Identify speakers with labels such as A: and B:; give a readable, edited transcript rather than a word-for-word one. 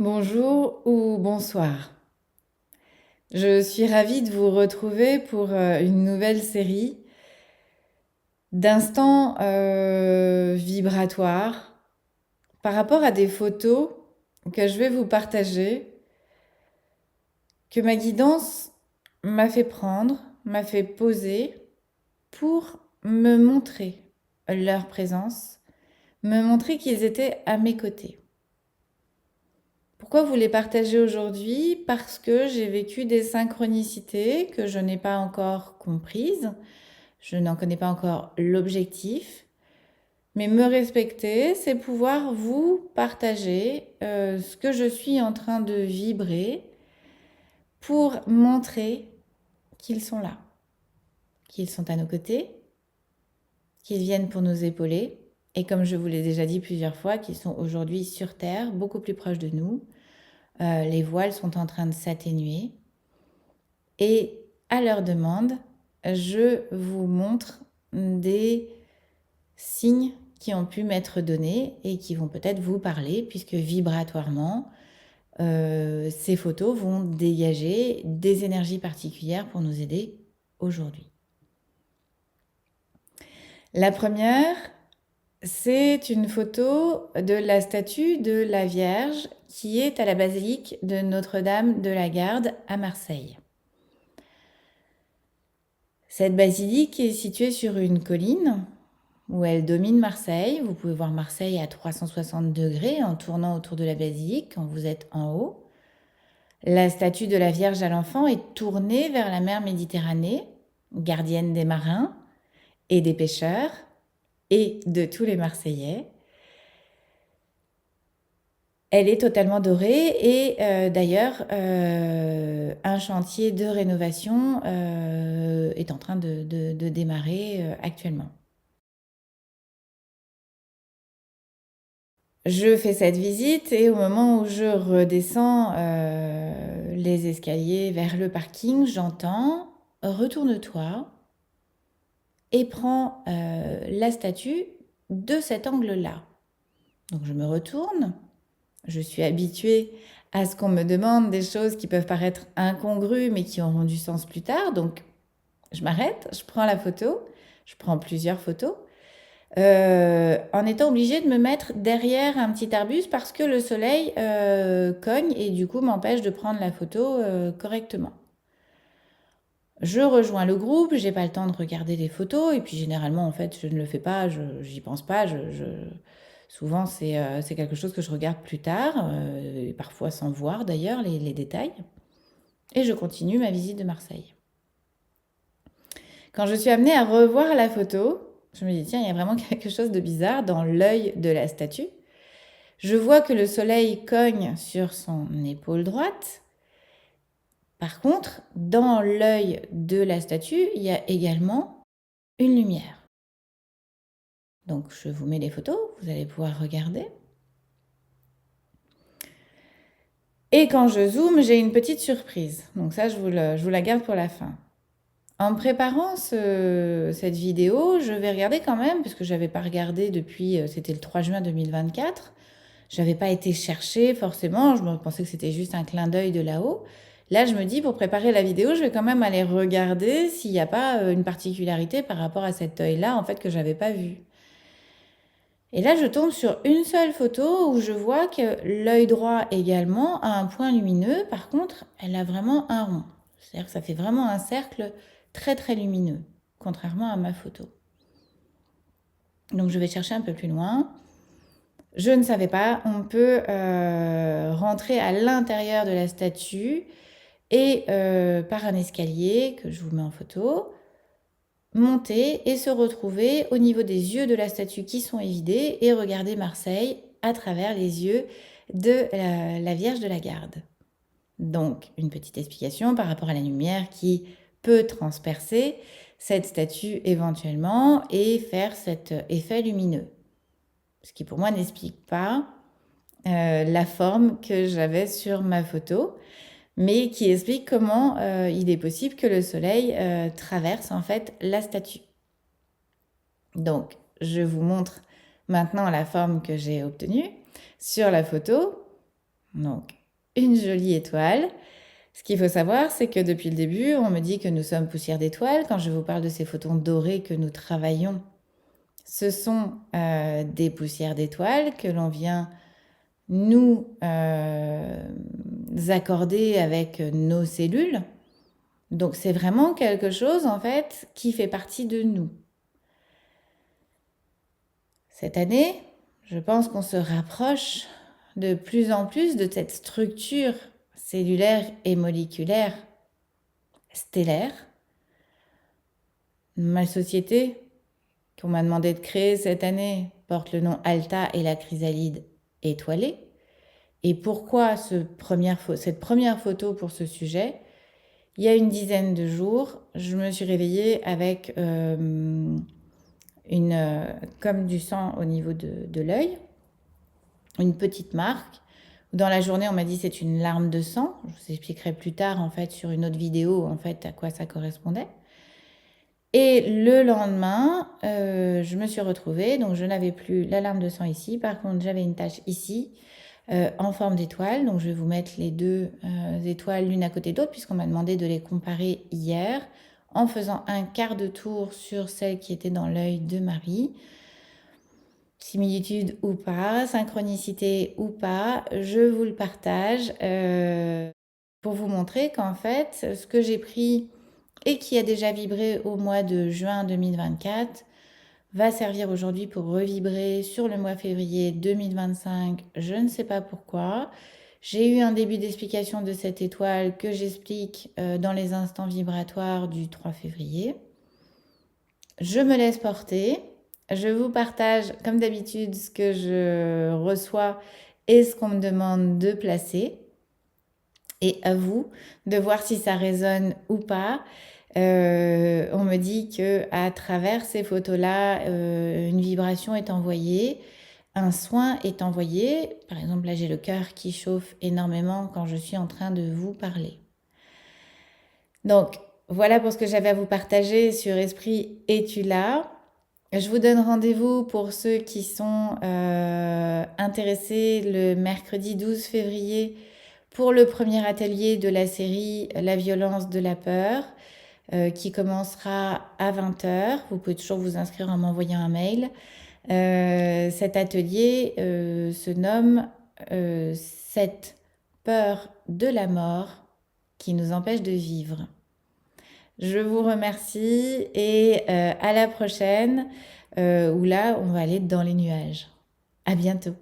A: Bonjour ou bonsoir. Je suis ravie de vous retrouver pour une nouvelle série d'instants vibratoires par rapport à des photos que je vais vous partager, que ma guidance m'a fait prendre, m'a fait poser pour me montrer leur présence, me montrer qu'ils étaient à mes côtés. Pourquoi vous les partagez aujourd'hui? Parce que j'ai vécu des synchronicités que je n'ai pas encore comprises, je n'en connais pas encore l'objectif, mais me respecter, c'est pouvoir vous partager ce que je suis en train de vibrer pour montrer qu'ils sont là, qu'ils sont à nos côtés, qu'ils viennent pour nous épauler, et comme je vous l'ai déjà dit plusieurs fois, qu'ils sont aujourd'hui sur Terre, beaucoup plus proches de nous. Les voiles sont en train de s'atténuer. Et à leur demande, je vous montre des signes qui ont pu m'être donnés et qui vont peut-être vous parler, puisque vibratoirement, ces photos vont dégager des énergies particulières pour nous aider aujourd'hui. La première, c'est une photo de la statue de la Vierge qui est à la basilique de Notre-Dame de la Garde à Marseille. Cette basilique est située sur une colline où elle domine Marseille. Vous pouvez voir Marseille à 360 degrés en tournant autour de la basilique quand vous êtes en haut. La statue de la Vierge à l'Enfant est tournée vers la mer Méditerranée, gardienne des marins et des pêcheurs et de tous les Marseillais. Elle est totalement dorée et d'ailleurs un chantier de rénovation est en train de démarrer actuellement. Je fais cette visite et au moment où je redescends les escaliers vers le parking, j'entends « Retourne-toi » et prends la statue de cet angle-là. Donc je me retourne, je suis habituée à ce qu'on me demande des choses qui peuvent paraître incongrues mais qui auront du sens plus tard. Donc je m'arrête, je prends la photo, je prends plusieurs photos. En étant obligée de me mettre derrière un petit arbuste parce que le soleil cogne et du coup m'empêche de prendre la photo correctement. Je rejoins le groupe, j'ai pas le temps de regarder les photos et puis généralement en fait je ne le fais pas, j'y pense pas, souvent c'est quelque chose que je regarde plus tard, et parfois sans voir d'ailleurs les détails, et je continue ma visite de Marseille. Quand je suis amenée à revoir la photo, je me dis tiens, il y a vraiment quelque chose de bizarre dans l'œil de la statue. Je vois que le soleil cogne sur son épaule droite. Par contre, dans l'œil de la statue, il y a également une lumière. Donc je vous mets les photos, vous allez pouvoir regarder. Et quand je zoome, j'ai une petite surprise. Donc ça, je vous la garde pour la fin. En préparant cette vidéo, je vais regarder quand même, puisque je n'avais pas regardé depuis, c'était le 3 juin 2024. Je n'avais pas été chercher forcément, je me pensais que c'était juste un clin d'œil de là-haut. Là, je me dis, pour préparer la vidéo, je vais quand même aller regarder s'il n'y a pas une particularité par rapport à cet œil-là, en fait, que je n'avais pas vu. Et là, je tombe sur une seule photo où je vois que l'œil droit également a un point lumineux. Par contre, elle a vraiment un rond. C'est-à-dire que ça fait vraiment un cercle très très lumineux, contrairement à ma photo. Donc je vais chercher un peu plus loin. Je ne savais pas, on peut rentrer à l'intérieur de la statue et par un escalier que je vous mets en photo, monter et se retrouver au niveau des yeux de la statue qui sont évidés et regarder Marseille à travers les yeux de la Vierge de la Garde. Donc, une petite explication par rapport à la lumière qui peut transpercer cette statue éventuellement et faire cet effet lumineux. Ce qui pour moi n'explique pas la forme que j'avais sur ma photo, mais qui explique comment il est possible que le soleil traverse en fait la statue. Donc, je vous montre maintenant la forme que j'ai obtenue sur la photo. Donc, une jolie étoile. Ce qu'il faut savoir, c'est que depuis le début, on me dit que nous sommes poussière d'étoiles. Quand je vous parle de ces photons dorés que nous travaillons, ce sont des poussières d'étoiles que l'on vient nous accorder avec nos cellules. Donc c'est vraiment quelque chose en fait qui fait partie de nous. Cette année, je pense qu'on se rapproche de plus en plus de cette structure cellulaire et moléculaire stellaire. Ma société qu'on m'a demandé de créer cette année porte le nom Alta et la chrysalide étoilée. Et pourquoi cette première photo pour ce sujet? Il y a une dizaine de jours, je me suis réveillée avec comme du sang au niveau de l'œil, une petite marque. Dans la journée, on m'a dit c'est une larme de sang. Je vous expliquerai plus tard en fait sur une autre vidéo en fait à quoi ça correspondait. Et le lendemain, je me suis retrouvée, donc je n'avais plus la larme de sang ici. Par contre, j'avais une tache ici en forme d'étoile. Donc je vais vous mettre les deux étoiles l'une à côté de l'autre puisqu'on m'a demandé de les comparer hier en faisant un quart de tour sur celle qui était dans l'œil de Marie. Similitude ou pas, synchronicité ou pas, je vous le partage pour vous montrer qu'en fait, ce que j'ai pris et qui a déjà vibré au mois de juin 2024 va servir aujourd'hui pour revibrer sur le mois février 2025. Je ne sais pas pourquoi. J'ai eu un début d'explication de cette étoile que j'explique dans les instants vibratoires du 3 février. Je me laisse porter. Je vous partage, comme d'habitude, ce que je reçois et ce qu'on me demande de placer. Et à vous de voir si ça résonne ou pas. On me dit que à travers ces photos-là, une vibration est envoyée, un soin est envoyé. Par exemple, là, j'ai le cœur qui chauffe énormément quand je suis en train de vous parler. Donc, voilà pour ce que j'avais à vous partager sur Esprit Es-tu là? Je vous donne rendez-vous pour ceux qui sont intéressés le mercredi 12 février pour le premier atelier de la série La violence de la peur qui commencera à 20h. Vous pouvez toujours vous inscrire en m'envoyant un mail. Cet atelier se nomme Cette peur de la mort qui nous empêche de vivre. Je vous remercie et à la prochaine où là on va aller dans les nuages. À bientôt.